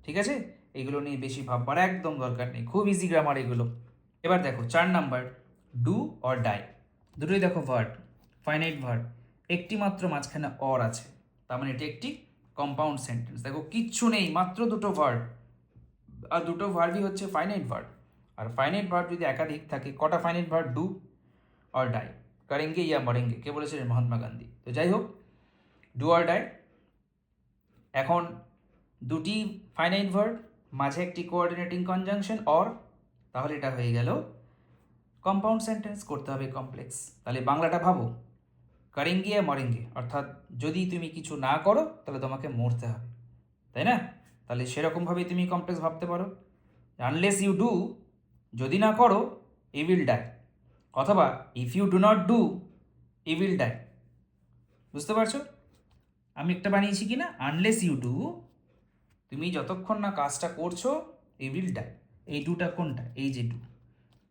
ঠিক আছে, এগুলো নিয়ে বেশি ভাববার একদম দরকার নেই, খুব ইজি গ্রামার এগুলো। এবার দেখো 4 নাম্বার, ডু অর ডাই। দুটোই দেখো ভার্ব, ফাইনাইট ভার্ব, একটি মাত্র মাঝখানে অর আছে, তার মানে এটি একটি কম্পাউন্ড সেন্টেন্স। দেখো কিচ্ছু নেই, মাত্র দুটো ভার্ব, আর দুটো ভার্বই হচ্ছে ফাইনাইট ভার্ব। আর ফাইনাইট ভার্ব যদি একাধিক থাকে, কটা finite verb? Do or die, করেঙ্গে ইয়া মরেঙ্গে, কে বলেছিলেন? মহাত্মা গান্ধী। তো যাই হোক, ডু অর ডাই, এখন দুটি ফাইনাইট ভার্ব, মাঝে একটি কোঅর্ডিনেটিং কনজাংশন অর, তাহলে এটা হয়ে গেল কম্পাউন্ড সেন্টেন্স, করতে হবে কমপ্লেক্স। তাহলে বাংলাটা ভাবো, করেঙ্গে মরেঙ্গে, অর্থাৎ যদি তুমি কিছু না করো তাহলে তোমাকে মরতে হবে, তাই না? তাহলে সেরকমভাবেই তুমি কমপ্লেক্স ভাবতে পারো, আনলেস ইউ ডু, যদি না করো ইউ উইল ডাই, অথবা if you do not do you will die. বুঝতে পারছো আমি একটা বানিয়েছি কি না? আনলেস ইউ ডু, তুমি যতক্ষণ না কাজটা করছো ইউ উইল ডাই। এই ডুটা কোনটা? এই যে ডু,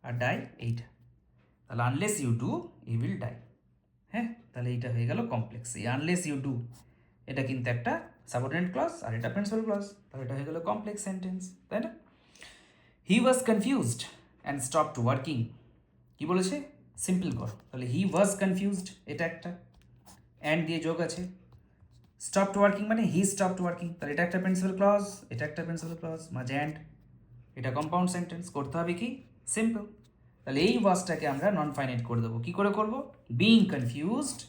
আর ডাই এইটা, তাহলে unless you do you will die. হ্যাঁ, তাহলে এইটা হয়ে গেল কমপ্লেক্স। এই আনলেস ইউ ডু এটা কিন্তু একটা সাবঅর্ডিনেট ক্লজ আর এটা প্রিন্সিপাল ক্লজ, তাহলে এটা হয়ে গেল কমপ্লেক্স সেন্টেন্স, তাই না? হি ওয়াজ কনফিউজড অ্যান্ড স্টপড ওয়ার্কিং, কি বলেছে? সিম্পল করো, তাহলে হি ওয়াজ কনফিউজড, এটা একটা অ্যান্ড দিয়ে যোগ আছে। স্টপড ওয়ার্কিং মানে হি স্টপড ওয়ার্কিং, তাহলে এটা একটা প্রিন্সিপাল ক্লজ, এটা একটা প্রিন্সিপাল ক্লজ, মাঝে অ্যান্ড, এটা কম্পাউন্ড সেন্টেন্স, করতে হবে কি? সিম্পল। তাহলে এই ওয়াজটাকে আমরা নন ফাইনাইট করে দেবো। কী করে করবো? বিইং কনফিউজড,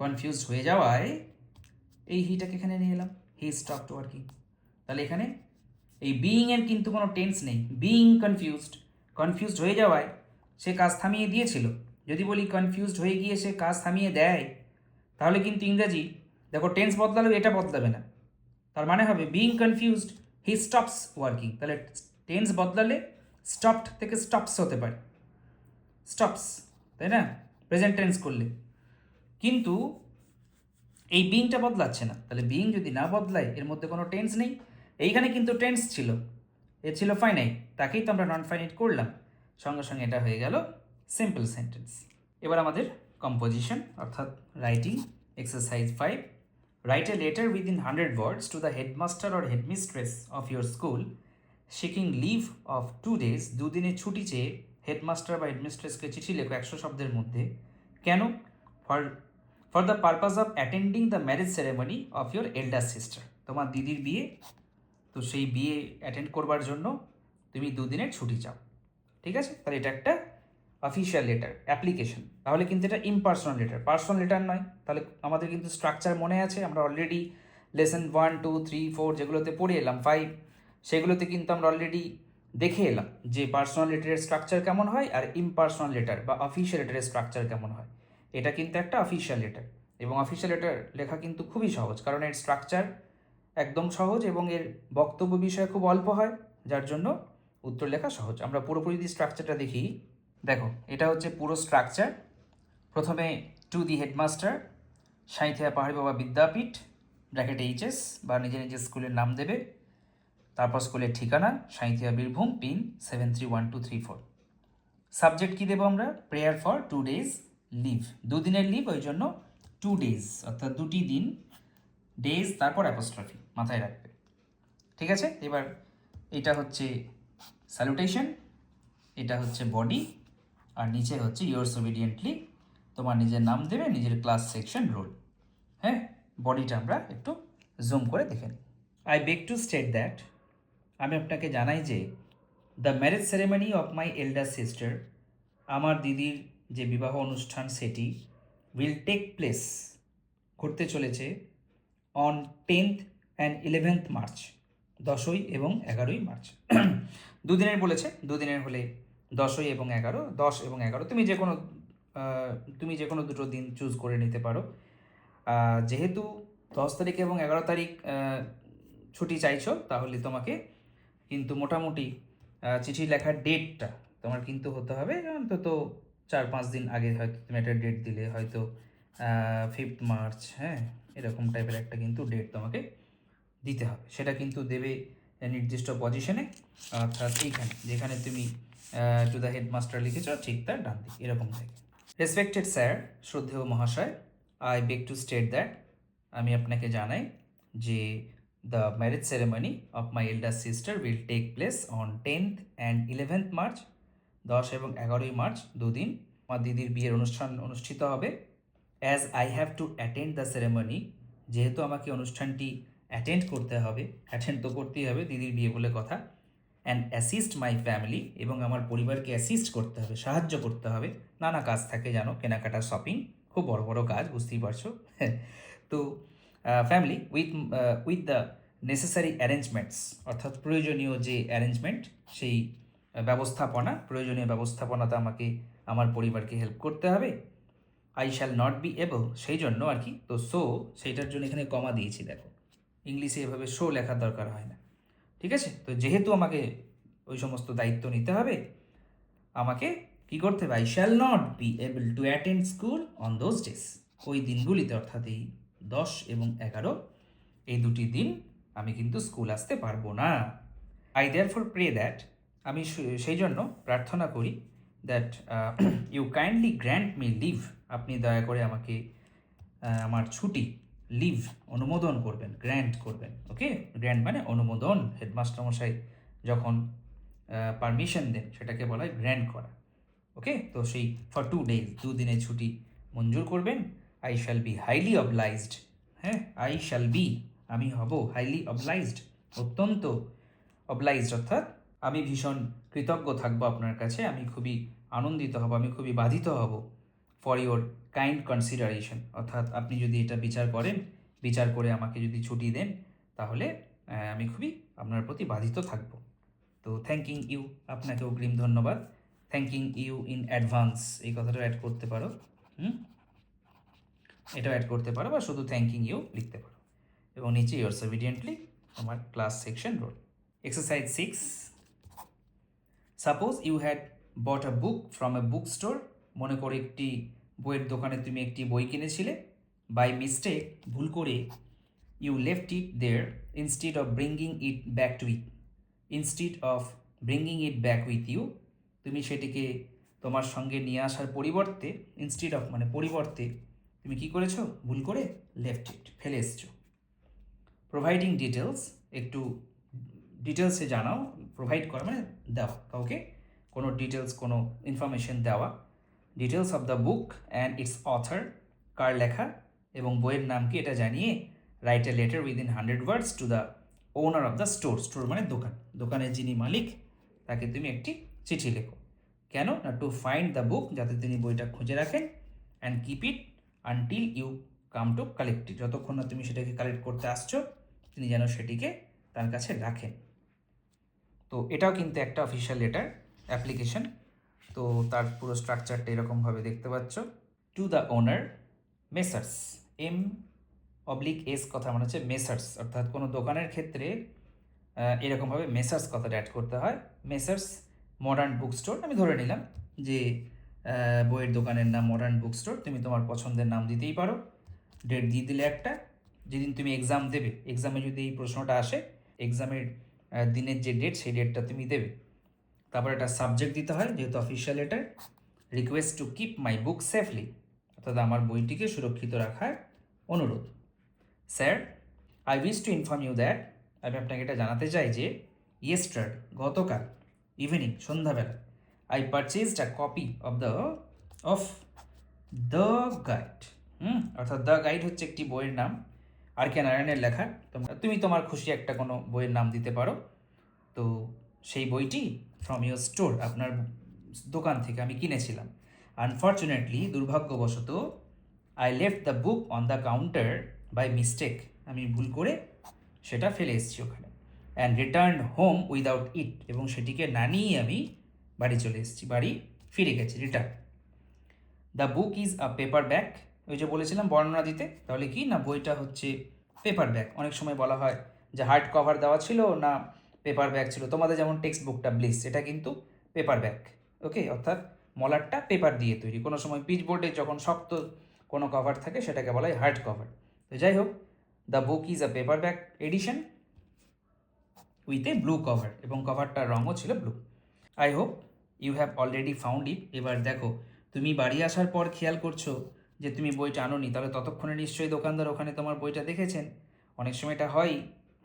কনফিউজড হয়ে যাওয়ায় এই হিটাকে এখানে নিয়ে এলাম, হি স্টপড ওয়ার্কিং। তাহলে এখানে এই বিইং এর কিন্তু কোনো টেন্স নেই, বিইং কনফিউজড, কনফিউজড হয়ে যাওয়ায় সে কাজ থামিয়ে দিয়েছিল। যদি বলি কনফিউজড হয়ে গিয়ে সে কাজ থামিয়ে দেয়, তাহলে কিন্তু ইংরাজি দেখো টেন্স বদলালেও এটা বদলাবে না, তার মানে হবে বিইং কনফিউজড হি স্টপস ওয়ার্কিং। তাহলে টেন্স বদলালে স্টপড থেকে স্টপস হতে পারে, স্টপস, তাই না? প্রেজেন্ট টেন্স করলে, কিন্তু এই বিইংটা বদলাচ্ছে না। তাহলে বিইং যদি না বদলায়, এর মধ্যে কোনো টেন্স নেই। এইখানে কিন্তু টেন্স ছিল, এ ছিল ফাইনাইট, তাকেই তো আমরা নন ফাইনাইট করলাম, সঙ্গে সঙ্গে এটা হয়ে গেল সিম্পল সেন্টেন্স। এবার আমাদের কম্পোজিশন অর্থাৎ writing exercise 5। Write a letter within 100 words to the headmaster or headmistress of your school seeking leave of 2 days, দুদিনের ছুটি চেয়ে হেডমাস্টার বা হেডমিস্ট্রেসকে চিঠি লেখো 100 শব্দের মধ্যে। কেন? For the purpose of attending the marriage ceremony of your elder sister, তোমার দিদির বিয়ে, তো সেই বিয়ে অ্যাটেন্ড করবার জন্য তুমি 2 দিনের ছুটি চাও। ঠিক আছে, তাহলে এটা একটা অফিসিয়াল লেটার, অ্যাপ্লিকেশন। তাহলে কিন্তু এটা ইমপার্সোনাল লেটার, পার্সোনাল লেটার নয়। তাহলে আমাদের কিন্তু স্ট্রাকচার মনে আছে, আমরা অলরেডি লেসন 1, 2, 3, 4 যেগুলোতে পড়ে এলাম, 5, সেগুলোতে কিন্তু আমরা অলরেডি দেখে এলাম যে পার্সোনাল লেটারের স্ট্রাকচার কেমন হয় আর ইমপার্সোনাল লেটার বা অফিসিয়াল লেটারের স্ট্রাকচার কেমন হয়। এটা কিন্তু একটা অফিসিয়াল লেটার, এবং অফিসিয়াল লেটার লেখা কিন্তু খুবই সহজ, কারণ এর স্ট্রাকচার একদম সহজ এবং এর বক্তব্য বিষয় খুব অল্প হয়, যার জন্য উত্তর লেখা সহজ। আমরা পুরোপুরি যদি স্ট্রাকচারটা দেখি, দেখো এটা হচ্ছে পুরো স্ট্রাকচার। প্রথমে টু দি হেডমাস্টার, সাঁইথিয়া পাহাড়ি বাবা বিদ্যাপীঠ, ব্র্যাকেট এইচএস বা নিজের নিজের স্কুলের নাম দেবে, তারপর স্কুলের ঠিকানা সাঁইথিয়া বীরভূম, পিন 731234। সাবজেক্ট কী দেবো আমরা? প্রেয়ার ফর 2 days লিভ, 2 দিনের লিভ, ওই জন্য 2 days অর্থাৎ 2টি দিন, ডেজ তারপর অ্যাপোস্ট্রফি, মাথায় রাখবে। ঠিক আছে, এবার এটা হচ্ছে স্যালুটেশন, এটা হচ্ছে বডি, আর নিচে হচ্ছে ইয়োর্স ওবিডিয়েন্টলি, তোমার নিজের নাম দেবে, নিজের ক্লাস, সেকশন, রোল। হ্যাঁ, বডিটা আমরা একটু জুম করে দেখে নিই। I beg to state that, আমি আপনাকে জানাই যে the marriage ceremony of my elder sister, আমার দিদির যে বিবাহ অনুষ্ঠান সেটি উইল টেক প্লেস, ঘটতে চলেছে, on 10th and 11th March, 10ই এবং 11ই মার্চ। 2 দিনের বলেছে, 2 দিনের হলে 10ই এবং 11, 10 এবং 11 তুমি যে কোনো দুটো দিন চুজ করে নিতে পারো। যেহেতু 10 তারিখ এবং 11 তারিখ ছুটি চাইছো, তাহলে তোমাকে কিন্তু মোটামুটি চিঠি লেখার ডেটটা তোমার কিন্তু হতে হবে অন্তত 4-5 দিন আগে। হয়তো তুমি একটা ডেট দিলে, হয়তো 5th মার্চ, হ্যাঁ, এরকম টাইপের একটা কিন্তু ডেট তোমাকে দিতে হবে। সেটা কিন্তু দেবে নির্দিষ্ট পজিশনে, অর্থাৎ এইখানে যেখানে তুমি টু দ্য হেডমাস্টার লিখেছ, ঠিক তার ডান দিক এরকম থাকে। রেসপেক্টেড স্যার, শ্রদ্ধেয় মহাশয়, I beg to state that, আমি আপনাকে জানাই যে the marriage ceremony of my elder sister will take place on 10th and 11th March, 10 এবং 11ই মার্চ, 2 দিন আমার দিদির বিয়ের অনুষ্ঠান অনুষ্ঠিত হবে। As I have to attend the ceremony, যেহেতু আমাকে অনুষ্ঠানটি অ্যাটেন্ড করতে হবে, অ্যাটেন্ড তো করতেই হবে, দিদির বিয়ে বলে কথা, অ্যান্ড অ্যাসিস্ট মাই ফ্যামিলি, এবং আমার পরিবারকে অ্যাসিস্ট করতে হবে, সাহায্য করতে হবে। নানা কাজ থাকে জানো, কেনাকাটা, শপিং, খুব বড় বড় কাজ, বুঝতেই পারছো। তো family with the necessary arrangements, অর্থাৎ প্রয়োজনীয় যে অ্যারেঞ্জমেন্ট সেই প্রয়োজনীয় ব্যবস্থাপনাতে আমাকে আমার পরিবারকে হেল্প করতে হবে। I shall not be able, সেই জন্য আর কি। তো সো সেইটার জন্য এখানে কমা দিয়েছি, দেখো ইংলিশে এভাবে শো লেখার দরকার হয় না, ঠিক আছে। তো যেহেতু আমাকে ওই সমস্ত দায়িত্ব নিতে হবে, আমাকে কি করতে হবে, I shall not be able to attend school on those days, ওই দিনগুলিতে, অর্থাৎ এই 10 এবং 11 এই দুটি দিন আমি কিন্তু স্কুল আসতে পারবো না। আই দেয়ারফর প্রে দ্যাট, আমি সেই জন্য প্রার্থনা করি, that you kindly grant me leave, আপনি দয়া করে আমাকে আমার ছুটি, লিভ অনুমোদন করবেন, গ্র্যান্ট করবেন, ওকে। গ্র্যান্ট মানে অনুমোদন, হেডমাস্টার মশাই যখন পারমিশন দেন সেটাকে বলা হয় গ্র্যান্ট করা, ওকে। তো সেই ফর 2 days, 2 দিনের ছুটি মঞ্জুর করবেন। I shall be highly obliged, হ্যাঁ, আই শ্যাল বি আমি হব, হাইলি অবলাইজড অত্যন্ত অবলাইজড, অর্থাৎ আমি ভীষণ কৃতজ্ঞ থাকবো আপনার কাছে, আমি খুবই আনন্দিত হব, আমি খুবই বাধিত হব, ফর ইওর কাইন্ড কনসিডারেশন, অর্থাৎ আপনি যদি এটা বিচার করে আমাকে যদি ছুটি দেন, তাহলে আমি খুবই আপনার প্রতি বাধিত থাকব। তো থ্যাঙ্কিং ইউ, আপনাকে অগ্রিম ধন্যবাদ। থ্যাঙ্কিং ইউ ইন অ্যাডভান্স, এই কথাটাও অ্যাড করতে পারো, এটাও অ্যাড করতে পারো, বা শুধু থ্যাঙ্কিং ইউ লিখতে পারো। এবং নিচে ইয়ার্স এভিডেন্টলি তোমার class section roll. Exercise 6, suppose you had bought a book from a book store, মনে করে একটি বইয়ের দোকানে তুমি একটি বই কিনেছিলে, বাই মিস্টেক, ভুল করে, you left it there instead of bringing it back with you, তুমি সেটিকে তোমার সঙ্গে নিয়ে আসার পরিবর্তে, ইনস্টিড অফ মানে পরিবর্তে, তুমি কি করেছো, ভুল করে লেফট ইট, ফেলে এসছো। প্রোভাইডিং ডিটেলস, একটু ডিটেলসে জানাও, প্রোভাইড করা মানে দেওয়া, কাউকে কোনো ডিটেলস, কোনো ইনফরমেশন দেওয়া। Details of the book and its author, কার লেখা এবং বইয়ের নাম কি এটা জানিয়ে, write a letter within 100 words to the owner of the store মানে দোকানের যিনি মালিক, তাকে তুমি একটি চিঠি লেখো। কেন না, টু ফাইন্ড দ্য বুক, যাতে তিনি বইটা খুঁজে রাখেন, and keep it until you come to collect it, যতক্ষণ না তুমি সেটাকে কালেক্ট করতে আসছো, তিনি যেন সেটিকে তার কাছে রাখেন। তো এটাও কিন্তু একটা অফিসিয়াল লেটার অ্যাপ্লিকেশন। তো তার পুরো স্ট্রাকচারটা এরকমভাবে দেখতে পাচ্ছ। Two the owner, messrs, M/S কথা মানে হচ্ছে মেসার্স, অর্থাৎ কোনো দোকানের ক্ষেত্রে এরকমভাবে মেসার্স কথাটা অ্যাড করতে হয়। মেসার্স মডার্ন বুক স্টোর, আমি ধরে নিলাম যে বইয়ের দোকানের নাম মডার্ন বুক স্টোর, তুমি তোমার পছন্দের নাম দিতেই পারো। ডেট দিয়ে দিলে একটা, যেদিন তুমি এক্সাম দেবে, এক্সামে যদি এই প্রশ্নটা আসে, এক্সামের দিনের যে ডেট, সেই ডেটটা তুমি দেবে। তারপর একটা সাবজেক্ট দিতে হয়, যেহেতু official letter, request to keep my book safely, অর্থাৎ আমার বইটিকে সুরক্ষিত রাখার অনুরোধ। Sir, I wish to inform you that, আমি আপনাকে এটা জানাতে চাই যে, ইয়েস্টারডে, গতকাল, ইভিনিং, সন্ধ্যাবেলা, I purchased a copy of the guide, অর্থাৎ দ্য গাইড হচ্ছে একটি বইয়ের নাম, R.K. নারায়ণের লেখা। তুমি তোমার খুশি একটা কোনো বইয়ের নাম দিতে পারো। তো সেই বইটি ফ্রম ইউর স্টোর, আপনার দোকান থেকে আমি কিনেছিলাম। আনফর্চুনেটলি, দুর্ভাগ্যবশত, I left the book on the counter by mistake, আমি ভুল করে সেটা ফেলে এসেছি ওখানে। And return home without it, এবং সেটিকে না নিয়ে আমি বাড়ি চলে এসেছি, বাড়ি ফিরে গেছি, return. The book is a paper bag, ওই যে বলেছিলাম বর্ণনা দিতে, তাহলে কি না, বইটা হচ্ছে পেপার ব্যাগ। অনেক সময় বলা হয় যে হার্ড কভার দেওয়া ছিল না পেপার ব্যাগ ছিল, তোমাদের যেমন টেক্সট বুকটা ব্লিস, এটা কিন্তু পেপার ব্যাগ, ওকে। অর্থাৎ মলারটা পেপার দিয়ে তৈরি। কোনো সময় পিচ বোর্ডে যখন শক্ত কোনো কভার থাকে, সেটাকে বলা হয় হার্ড কভার। তো যাই হোক, the book is a paperback edition with a blue cover, এবং কভারটার রঙও ছিল blue. I hope you have already found it, এবার দেখো, তুমি বাড়ি আসার পর খেয়াল করছো যে তুমি বইটা আনোনি, তাহলে ততক্ষণে নিশ্চয়ই দোকানদার ওখানে তোমার বইটা দেখেছেন। অনেক সময় এটা হয়,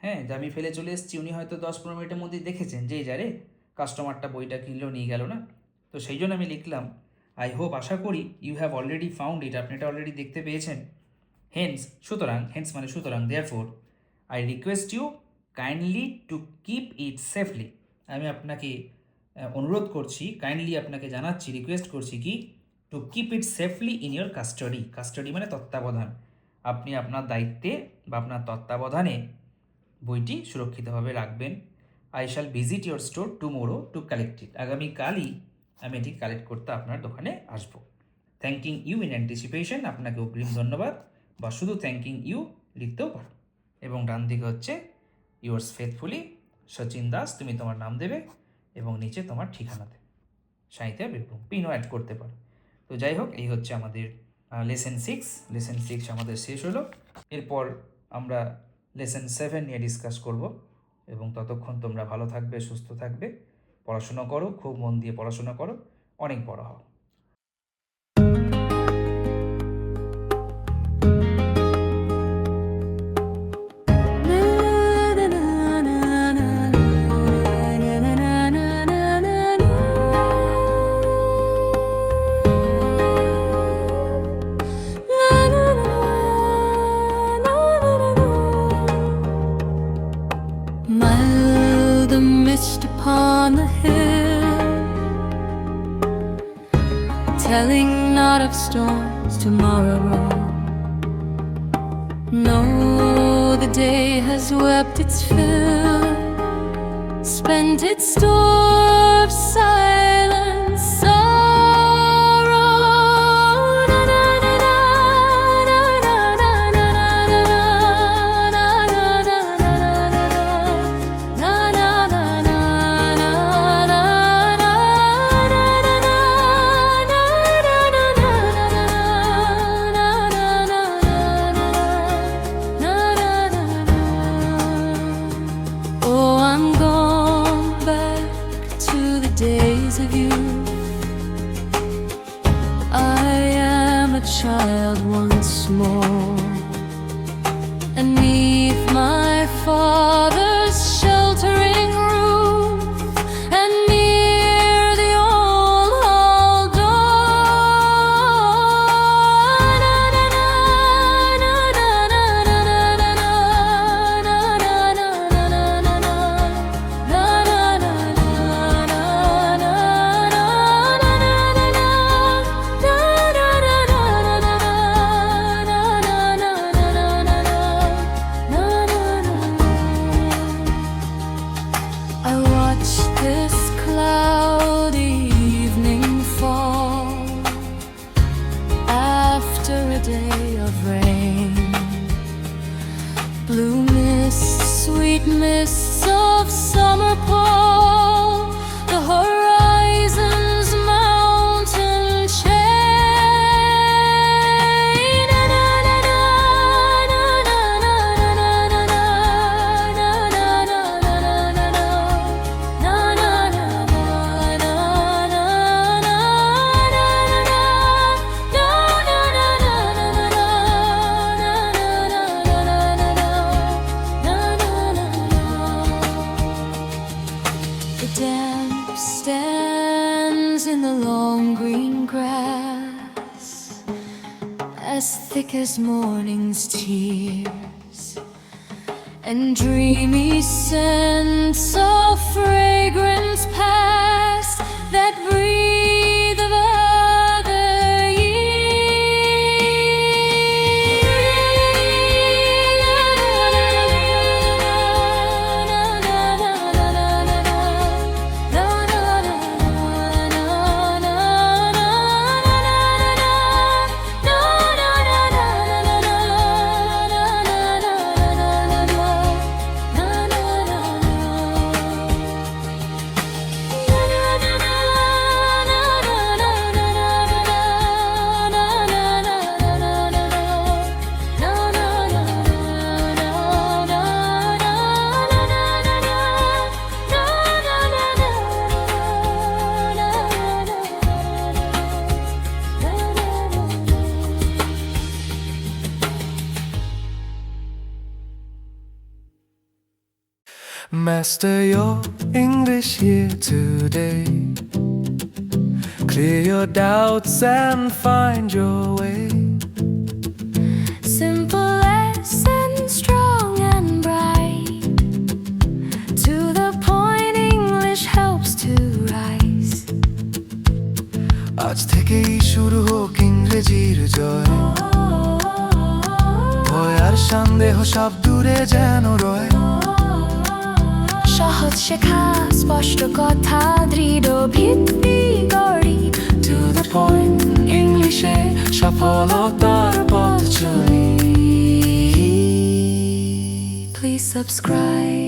হ্যাঁ, যে আমি ফেলে চলে এসেছি, উনি হয়তো 10-15 মিনিটের মধ্যেই দেখেছেন যে এই যারে কাস্টমারটা বইটা কিনলেও নিয়ে গেল না। তো সেই জন্য আমি লিখলাম, আই হোপ, আশা করি, you have already found it, আপনি এটা অলরেডি দেখতে পেয়েছেন। হেন্স, সুতরাং, হেন্স মানে সুতরাং, therefore I request you kindly to keep it safely, আমি আপনাকে অনুরোধ করছি, কাইন্ডলি আপনাকে জানাচ্ছি, রিকোয়েস্ট করছি কি, two keep it safely in your custody, custody মানে তত্ত্বাবধান, আপনি আপনার দায়িত্বে বা আপনার তত্ত্বাবধানে বইটি সুরক্ষিতভাবে রাখবেন। I shall visit your store tomorrow to collect it. আগামীকালই আমি এটি কালেক্ট করতে আপনার দোকানে আসবো। থ্যাঙ্কিং ইউ ইন অ্যান্টিসিপেশন, আপনাকে অগ্রিম ধন্যবাদ, বা শুধু থ্যাঙ্কিং ইউ লিখতেও পারো। এবং ডান দিকে হচ্ছে ইয়োর্স ফেথফুলি সচিন দাস, তুমি তোমার নাম দেবে এবং নিচে তোমার ঠিকানা দেবে। সাহিত্যে বীরভূম, পিনও অ্যাড করতে পারো। তো যাই হোক, এই হচ্ছে আমাদের লেসন 6 আমাদের শেষ হলো। এরপর আমরা লেসন 7 নিয়ে ডিসকাস করব, এবং ততক্ষণ তোমরা ভালো থাকবে, সুস্থ থাকবে, পড়াশোনা করো, খুব মন দিয়ে পড়াশোনা করো, অনেক বড় হও। Mild the mist upon the hill, telling not of storms tomorrow. No, the day has wept its fill, spent its store of silent sorrow. Na na na na na na na na na na Oh, I'm gone back to the days of youth. I am a child once more, and 'neath my father's sheltering roof, and near the old hall door. Na na na na na na na na na na na na na na. Na na na na na na na I watch this cloudy evening fall after a day of rain. Blue mists, sweet mists of summer pall the horizon's mountain chain. Na na na na na na na na na na na na na na na. Na na na na na na na na na. Na na na na na na na na na. The damp stands in the long green grass, as thick as morning's tears, and dreamy scents of fragrance pass that breathe of other Master your English here today. Clear your doubts and find your way. Simple lesson, strong and bright. To the point, English helps to rise. আজ থেকেই শুরু হোক ইংরেজির জয়, ভয় আর সন্দেহ সব দূরে যেন রয়। সহজ শেখা স্পষ্ট কথা দৃঢ় ভিত্তি গড়ি। To the point, ইংলিশে সফলতার পথ চলি। Please subscribe.